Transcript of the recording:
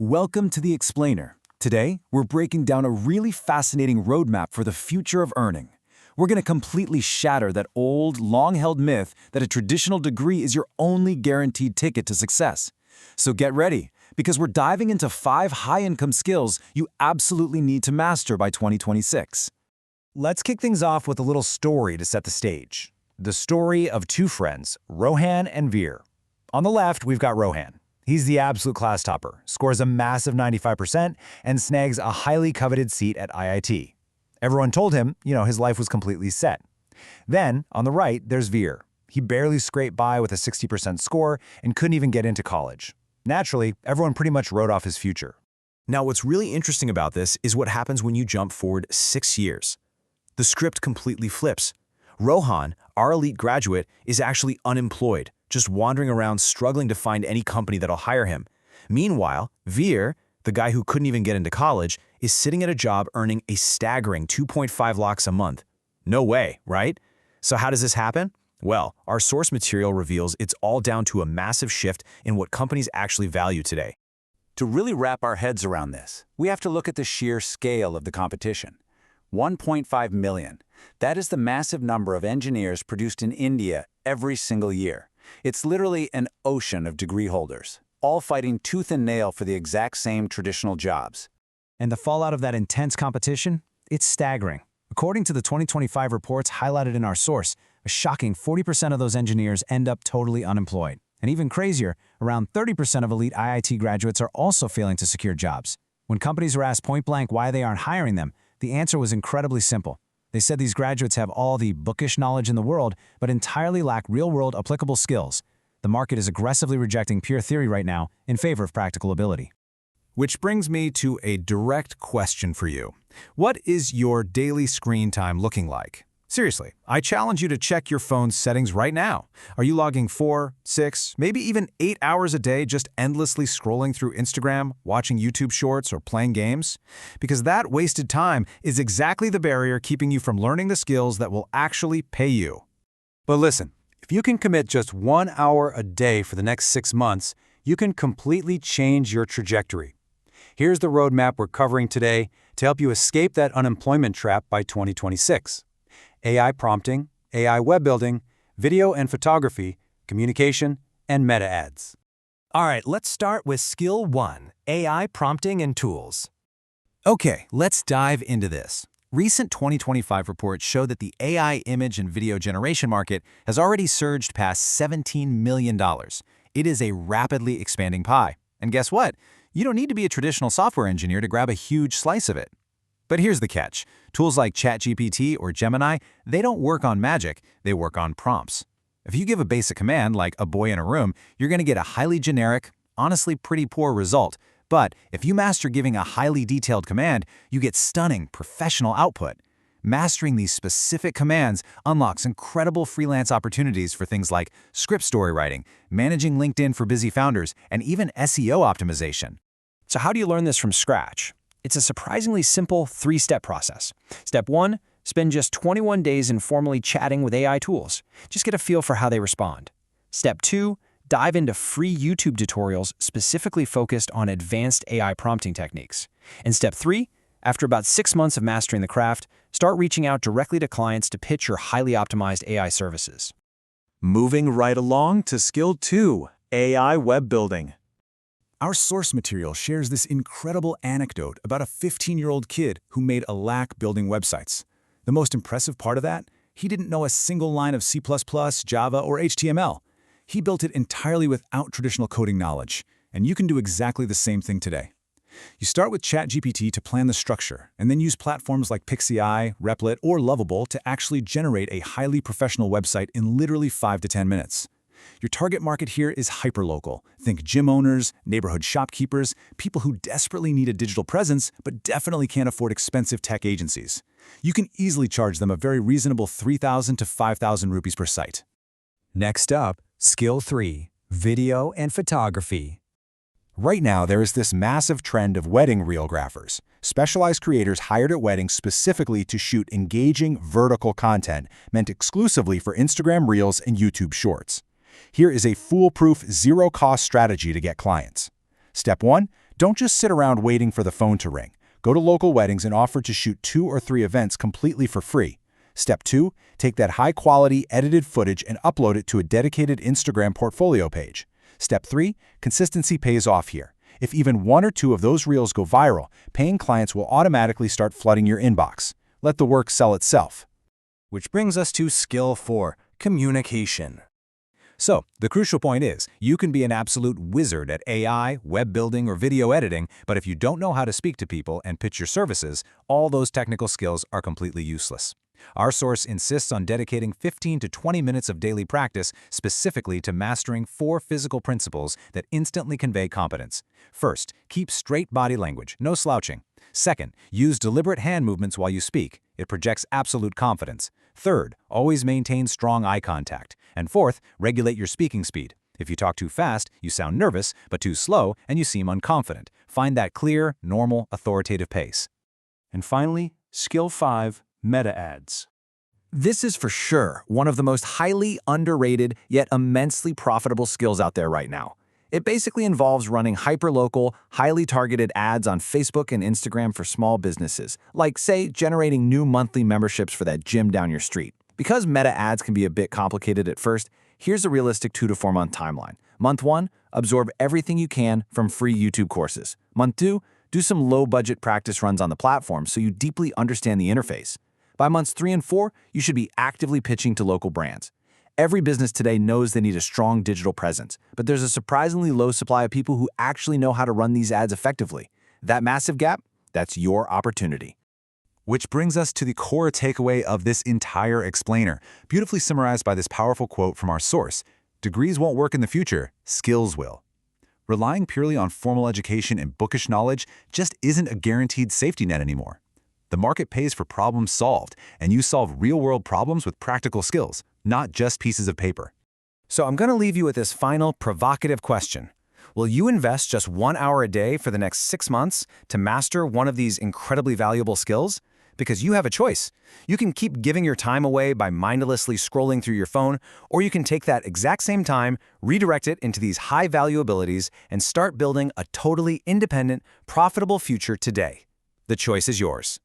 Welcome to The Explainer. Today, we're breaking down a really fascinating roadmap for the future of earning. We're going to completely shatter that old, long-held myth that a traditional degree is your only guaranteed ticket to success. So get ready, because we're diving into 5 high-income skills you absolutely need to master by 2026. Let's kick things off with a little story to set the stage. The story of two friends, Rohan and Veer. On the left, we've got Rohan. He's the absolute class topper, scores a massive 95%, and snags a highly coveted seat at IIT. Everyone told him, his life was completely set. Then, on the right, there's Veer. He barely scraped by with a 60% score and couldn't even get into college. Naturally, everyone pretty much wrote off his future. Now, what's really interesting about this is what happens when you jump forward 6 years. The script completely flips. Rohan, our elite graduate, is actually unemployed, just wandering around struggling to find any company that'll hire him. Meanwhile, Veer, the guy who couldn't even get into college, is sitting at a job earning a staggering 2.5 lakhs a month. No way, right? So how does this happen? Well, our source material reveals it's all down to a massive shift in what companies actually value today. To really wrap our heads around this, we have to look at the sheer scale of the competition. 1.5 million. That is the massive number of engineers produced in India every single year. It's literally an ocean of degree holders, all fighting tooth and nail for the exact same traditional jobs. And the fallout of that intense competition? It's staggering. According to the 2025 reports highlighted in our source, a shocking 40% of those engineers end up totally unemployed. And even crazier, around 30% of elite IIT graduates are also failing to secure jobs. When companies were asked point-blank why they aren't hiring them, the answer was incredibly simple. They said these graduates have all the bookish knowledge in the world, but entirely lack real-world applicable skills. The market is aggressively rejecting pure theory right now in favor of practical ability. Which brings me to a direct question for you. What is your daily screen time looking like? Seriously, I challenge you to check your phone's settings right now. Are you logging 4, 6, maybe even 8 hours a day just endlessly scrolling through Instagram, watching YouTube shorts, or playing games? Because that wasted time is exactly the barrier keeping you from learning the skills that will actually pay you. But listen, if you can commit just 1 hour a day for the next 6 months, you can completely change your trajectory. Here's the roadmap we're covering today to help you escape that unemployment trap by 2026. AI prompting, AI web building, video and photography, communication, and meta ads. All right, let's start with Skill 1, AI prompting and tools. Okay, let's dive into this. Recent 2025 reports show that the AI image and video generation market has already surged past $17 million. It is a rapidly expanding pie. And guess what? You don't need to be a traditional software engineer to grab a huge slice of it. But here's the catch. Tools like ChatGPT or Gemini, they don't work on magic, they work on prompts. If you give a basic command like a boy in a room, you're going to get a highly generic, honestly pretty poor result. But if you master giving a highly detailed command, you get stunning, professional output. Mastering these specific commands unlocks incredible freelance opportunities for things like script story writing, managing LinkedIn for busy founders, and even SEO optimization. So how do you learn this from scratch? It's a surprisingly simple 3-step process. Step 1, spend just 21 days informally chatting with AI tools. Just get a feel for how they respond. Step 2, dive into free YouTube tutorials specifically focused on advanced AI prompting techniques. And Step 3, after about 6 months of mastering the craft, start reaching out directly to clients to pitch your highly optimized AI services. Moving right along to Skill 2, AI web building. Our source material shares this incredible anecdote about a 15-year-old kid who made a lakh building websites. The most impressive part of that? He didn't know a single line of C++, Java, or HTML. He built it entirely without traditional coding knowledge, and you can do exactly the same thing today. You start with ChatGPT to plan the structure, and then use platforms like PixAI, Replit, or Lovable to actually generate a highly professional website in literally 5 to 10 minutes. Your target market here is hyperlocal. Think gym owners, neighborhood shopkeepers, people who desperately need a digital presence but definitely can't afford expensive tech agencies. You can easily charge them a very reasonable 3,000 to 5,000 rupees per site. Next up, Skill 3, video and photography. Right now, there is this massive trend of wedding reelgraphers, specialized creators hired at weddings specifically to shoot engaging vertical content meant exclusively for Instagram Reels and YouTube Shorts. Here is a foolproof, zero-cost strategy to get clients. Step 1, Don't just sit around waiting for the phone to ring. Go to local weddings and offer to shoot 2 or 3 events completely for free. Step 2, take that high-quality, edited footage and upload it to a dedicated Instagram portfolio page. Step 3, consistency pays off here. If even 1 or 2 of those reels go viral, paying clients will automatically start flooding your inbox. Let the work sell itself. Which brings us to skill 4, communication. So, the crucial point is, you can be an absolute wizard at AI, web building, or video editing, but if you don't know how to speak to people and pitch your services, all those technical skills are completely useless. Our source insists on dedicating 15 to 20 minutes of daily practice specifically to mastering 4 physical principles that instantly convey competence. First, keep straight body language, no slouching. Second, use deliberate hand movements while you speak. It projects absolute confidence. Third, always maintain strong eye contact. And fourth, regulate your speaking speed. If you talk too fast, you sound nervous, but too slow, and you seem unconfident. Find that clear, normal, authoritative pace. And finally, skill 5, meta ads. This is for sure one of the most highly underrated yet immensely profitable skills out there right now. It basically involves running hyperlocal, highly targeted ads on Facebook and Instagram for small businesses, like, say, generating new monthly memberships for that gym down your street. Because meta ads can be a bit complicated at first, here's a realistic 2 to 4 month timeline. Month 1, absorb everything you can from free YouTube courses. Month 2, do some low-budget practice runs on the platform so you deeply understand the interface. By months 3 and 4, you should be actively pitching to local brands. Every business today knows they need a strong digital presence, but there's a surprisingly low supply of people who actually know how to run these ads effectively. That massive gap, that's your opportunity. Which brings us to the core takeaway of this entire explainer, beautifully summarized by this powerful quote from our source. Degrees won't work in the future, skills will. Relying purely on formal education and bookish knowledge just isn't a guaranteed safety net anymore. The market pays for problems solved, and you solve real-world problems with practical skills, not just pieces of paper. So I'm going to leave you with this final provocative question. Will you invest just 1 hour a day for the next 6 months to master one of these incredibly valuable skills? Because you have a choice. You can keep giving your time away by mindlessly scrolling through your phone, or you can take that exact same time, redirect it into these high-value abilities, and start building a totally independent, profitable future today. The choice is yours.